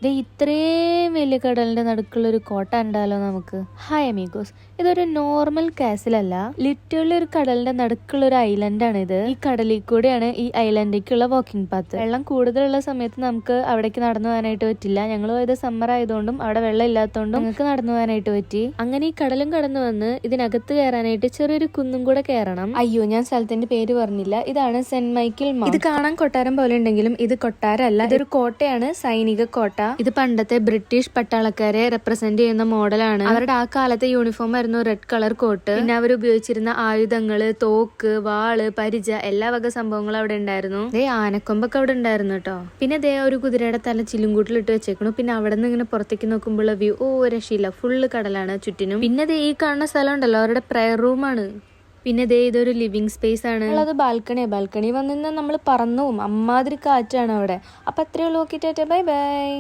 ഇത്രയും വലിയ കടലിന്റെ നടുക്കുള്ള ഒരു കോട്ട ഉണ്ടാലോ നമുക്ക്. ഹായ് അമീഗോസ്, ഇതൊരു നോർമൽ കാസിലല്ല, ലിറ്ററലി ഒരു കടലിന്റെ നടുക്കുള്ള ഒരു ഐലൻഡ് ആണ് ഇത്. ഈ കടലിൽ കൂടെയാണ് ഈ ഐലൻഡിലേക്കുള്ള വാക്കിംഗ് പാത്ത്. വെള്ളം കൂടുതലുള്ള സമയത്ത് നമുക്ക് അവിടേക്ക് നടന്നു പോകാനായിട്ട് പറ്റില്ല. ഞങ്ങൾ പോയത് സമ്മർ ആയതുകൊണ്ടും അവിടെ വെള്ളം ഇല്ലാത്തതുകൊണ്ടും നമുക്ക് നടന്നു പോകാനായിട്ട് പറ്റി. അങ്ങനെ ഈ കടലും കടന്നു വന്ന് ഇതിനകത്ത് കയറാനായിട്ട് ചെറിയൊരു കുന്നും കൂടെ കയറണം. അയ്യോ, ഞാൻ സ്ഥലത്തിന്റെ പേര് പറഞ്ഞില്ല. ഇതാണ് സെന്റ് മൈക്കിൾ മൗണ്ട്. ഇത് കാണാൻ കൊട്ടാരം പോലെ ഉണ്ടെങ്കിലും ഇത് കൊട്ടാരമല്ല, ഇതൊരു കോട്ടയാണ്, സൈനിക കോട്ട. ഇത് പണ്ടത്തെ ബ്രിട്ടീഷ് പട്ടാളക്കാരെ റെപ്രസെന്റ് ചെയ്യുന്ന മോഡലാണ്. അവരുടെ ആ കാലത്തെ യൂണിഫോം ആയിരുന്നു റെഡ് കളർ കോട്ട്. പിന്നെ അവർ ഉപയോഗിച്ചിരുന്ന ആയുധങ്ങള്, തോക്ക്, വാള്, പരിച, എല്ലാ വക സംഭവങ്ങളും അവിടെ ഉണ്ടായിരുന്നു. ആനക്കൊമ്പൊക്കെ അവിടെ ഉണ്ടായിരുന്നു കേട്ടോ. പിന്നെ ഒരു കുതിരയുടെ തല ചില്ലുംകൂട്ടിലിട്ട് വെച്ചേക്കണു. പിന്നെ അവിടെ നിന്ന് ഇങ്ങനെ പുറത്തേക്ക് നോക്കുമ്പോൾ വ്യൂ രക്ഷയില്ല, ഫുള്ള് കടലാണ് ചുറ്റിനും. പിന്നെ ഈ കാണുന്ന സ്ഥലം ഉണ്ടല്ലോ അവരുടെ പ്രയർ റൂമാണ്. പിന്നെ ഇതൊരു ലിവിങ് സ്പേസ് ആണ്. അത് ബാൽക്കണി വന്നിരുന്ന നമ്മൾ പറന്നു പോകും, അമ്മാതിരി കാറ്റാണ് അവിടെ. അപ്പൊ അത്രയുള്ളൂ. Okay, tata, bye by.